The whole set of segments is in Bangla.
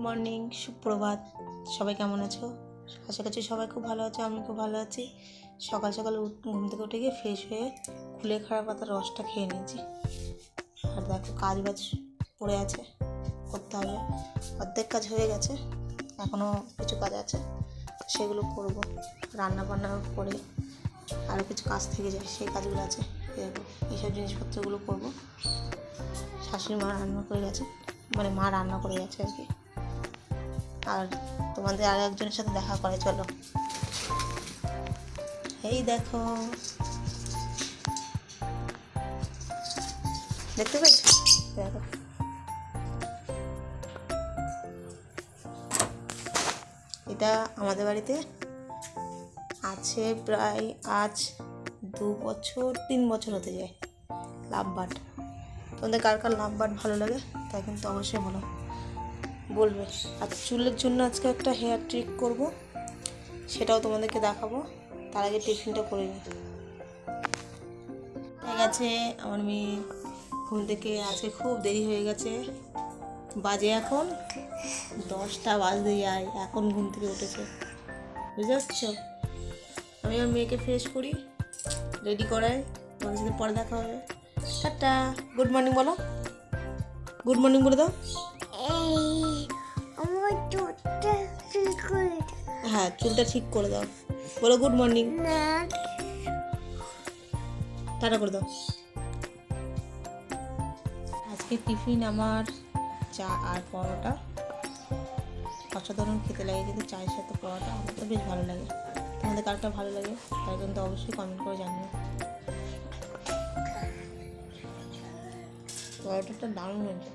মর্নিং, সুপ্রভাত। সবাই কেমন আছো? আশা করছি সবাই খুব ভালো আছে। আমি খুব ভালো আছি। সকাল সকাল ঘুম থেকে উঠে গিয়ে ফ্রেশ হয়ে কুলেখাড়া পাতার রসটা খেয়ে নিয়েছি। আর দেখো কাজ বাজ পড়ে আছে, করতে হবে। অর্ধেক কাজ হয়ে গেছে, এখনও কিছু কাজ আছে, সেগুলো করব। রান্না বান্নার পরে আরও কিছু কাজ থেকে যায়, সেই কাজগুলো আছে। এইসব জিনিসপত্রগুলো করবো। শাশুড়ি মা রান্না করে গেছে, মানে মা রান্না করে গেছে আর কি। আর তোমাদের আর একজনের সাথে দেখা করে চলো। এই দেখো, দেখতে পেয়েছো? দেখো, এটা আমাদের বাড়িতে আছে প্রায় আজ 2-3 বছর হতে যায়। Love bird. তোমাদের কার কার লাভ বার্ড ভালো লাগে তাই কিন্তু অবশ্যই বলবে। আর চুলের জন্য আজকে একটা হেয়ার ট্রিক করব, সেটাও তোমাদেরকে দেখাবো। তার আগে টিফিনটা করে নিই। হয়ে গেছে আমার মেয়ে ঘুম থেকে, আজকে খুব দেরি হয়ে গেছে। বাজে এখন 10টা বাজতে যায়, এখন ঘুম থেকে উঠেছে, বুঝতে পারছো? আমি আমার মেয়েকে ফ্রেশ করি, রেডি করাই। তোমাদের সাথে পরে দেখা হবে। টাটা, গুড মর্নিং বলো। গুড মর্নিং বলে দাও। হ্যাঁ, চুলটা ঠিক করে দাও, বলো গুড মর্নিং। টাটা করে দাও। আজকে টিফিন আমার চা আর পরোটা। অসাধারণ খেতে লাগে কিন্তু চায়ের সাথে পরোটা, আমার তো বেশ ভালো লাগে। তোমাদের কারটা ভালো লাগে তাই কিন্তু অবশ্যই কমেন্ট করে জানিও। পরোটাটা দারুণ হয়েছে।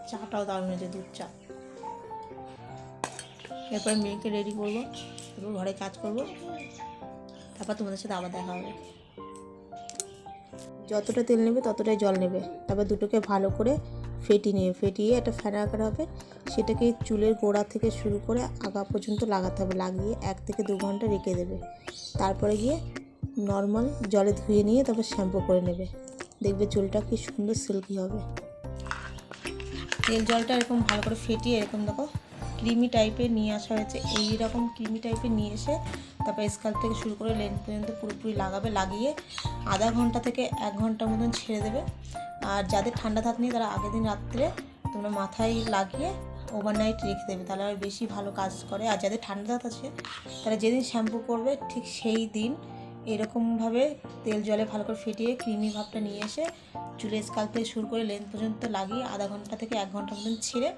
চাটাও দারুণ হয়েছে, দুধ চা। এরপরে মেয়েকে রেডি করবো, এরপর ঘরে কাজ করবো, তারপর তোমাদের সাথে আবার দেখা হবে। যতটা তেল নেবে ততটাই জল নেবে, তারপর দুটোকে ভালো করে ফেটিয়ে একটা ফেনা আকার হবে। সেটাকে চুলের গোড়া থেকে শুরু করে আগা পর্যন্ত লাগাতে হবে। লাগিয়ে 1 থেকে 2 ঘন্টা রেখে দেবে। তারপরে গিয়ে নর্মাল জলে ধুয়ে নিয়ে তারপর শ্যাম্পু করে নেবে। দেখবে চুলটা কি সুন্দর সিল্কি হবে। তেল জলটা এরকম ভালো করে ফেটিয়ে এরকম দেখো ক্রিমি টাইপের নিয়ে আসা হয়েছে। এইরকম ক্রিমি টাইপের নিয়ে এসে তারপর স্কাল্প থেকে শুরু করে লেন্থ পর্যন্ত পুরোপুরি লাগাবে। লাগিয়ে আধা ঘন্টা থেকে 1 ঘন্টার মতন ছেড়ে দেবে। আর যাদের ঠান্ডা ধাত নেই তারা আগের দিন রাত্রে তোমরা মাথায় লাগিয়ে ওভারনাইট রেখে দেবে, তাহলে আর বেশি ভালো কাজ করে। আর যাদের ঠান্ডা ধাত আছে তারা যেদিন শ্যাম্পু করবে ঠিক সেই দিন এরকমভাবে তেল জলে ভালো করে ফেটিয়ে ক্রিমি ভাবটা নিয়ে এসে চুলের স্কাল্প থেকে শুরু করে লেন্থ পর্যন্ত লাগিয়ে আধা ঘন্টা থেকে 1 ঘন্টা মতন ছেড়ে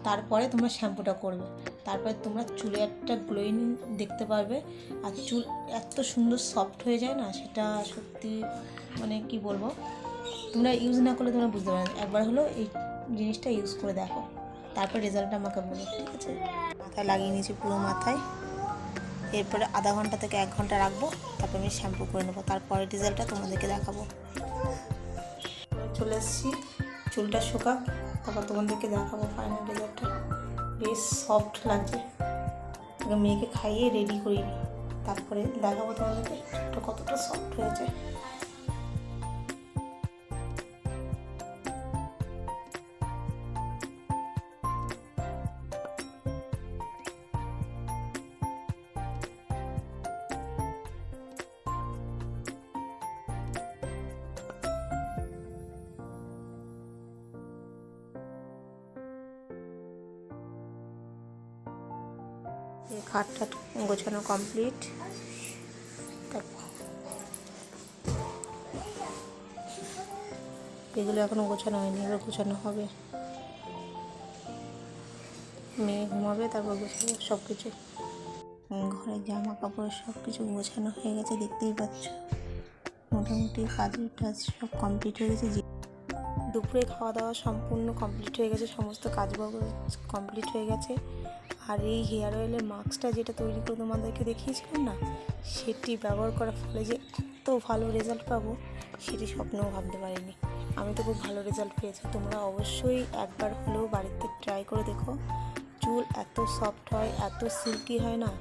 তারপরে তোমরা শ্যাম্পুটা করবে। তারপরে তোমরা চুলে একটা গ্লোয়িং দেখতে পারবে। আর চুল এত সুন্দর সফট হয়ে যায় না, সেটা সত্যি মানে কি বলবো, তোমরা ইউজ না করলে তোমরা বুঝতে পারবে। একবার হলো এই জিনিসটা ইউজ করে দেখো, তারপর রেজাল্টটা আমাকে বলো, ঠিক আছে? মাথায় লাগিয়ে নিয়েছি পুরো মাথায়। এরপরে আধা ঘন্টা থেকে 1 ঘন্টা রাখবো, তারপর আমি শ্যাম্পু করে নেবো। তারপরে রেজাল্টটা তোমাদেরকে দেখাবো। চলে এসেছি, চুলটা শুকাক, তারপর তোমাদেরকে দেখাবো ফাইনাল রেজাল্টটা। বেশ সফট লাগছে। মেয়েকে খাইয়ে রেডি করি, তারপরে দেখাবো তোমাদেরকে চুলটা কতটা সফট হয়েছে। খাট ঠাট গোছানো কমপ্লিট। এগুলো এখনো গোছানো হয়নি, এবার গোছানো হবে। মেয়ে ঘুমাবে তারপর গোছাবো সব কিছু। ঘরের জামা কাপড় সব কিছু গোছানো হয়ে গেছে, দেখতেই পাচ্ছ। মোটামুটি কাজের টাজ সব কমপ্লিট হয়ে গেছে। দুপুরে খাওয়া দাওয়া সম্পূর্ণ কমপ্লিট হয়ে গেছে, সমস্ত কাজবাজ কমপ্লিট হয়ে গেছে। আর এই হেয়ার অয়েলের মাস্কটা যেটা তৈরি করে তোমাদেরকে দেখিয়েছিলাম না, সেটি ব্যবহার করার ফলে যে এত ভালো রেজাল্ট পাবো সেটি স্বপ্নেও ভাবতে পারিনি। আমি তো খুব ভালো রেজাল্ট পেয়েছি। তোমরা অবশ্যই একবার হলেও বাড়িতে ট্রাই করে দেখো। চুল এত সফট হয়, এত সিল্কি হয় না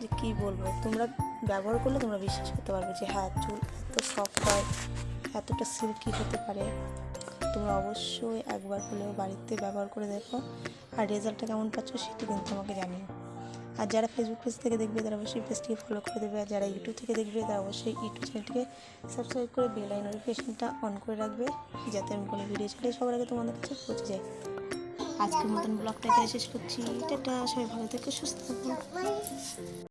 যে কী বলবো। তোমরা ব্যবহার করলে তোমরা বিশ্বাস করতে পারবে যে হ্যাঁ, চুল এত সফট হয়, এতটা সিল্কি হতে পারে। তোমরা অবশ্যই একবার হলেও বাড়িতে ব্যবহার করে দেখো, আর রেজাল্টটা কেমন পাচ্ছ সেটা কিন্তু আমাকে জানিও। আর যারা ফেসবুক পেজ থেকে দেখবে তারা অবশ্যই পেজটিকে ফলো করে দেবে, আর যারা ইউটিউব থেকে দেখবে তারা অবশ্যই ইউটিউব চ্যানেলটিকে সাবস্ক্রাইব করে বেল আইকন নোটিফিকেশনটা অন করে রাখবে, যাতে আমি কোনো ভিডিও ছাড়লে সবার আগে তোমাদের কাছে পৌঁছে যায়। আজকের মতন ব্লগটা এখানে শেষ করছি। টাটা, সবাই ভালো থেকো, সুস্থ থাকো।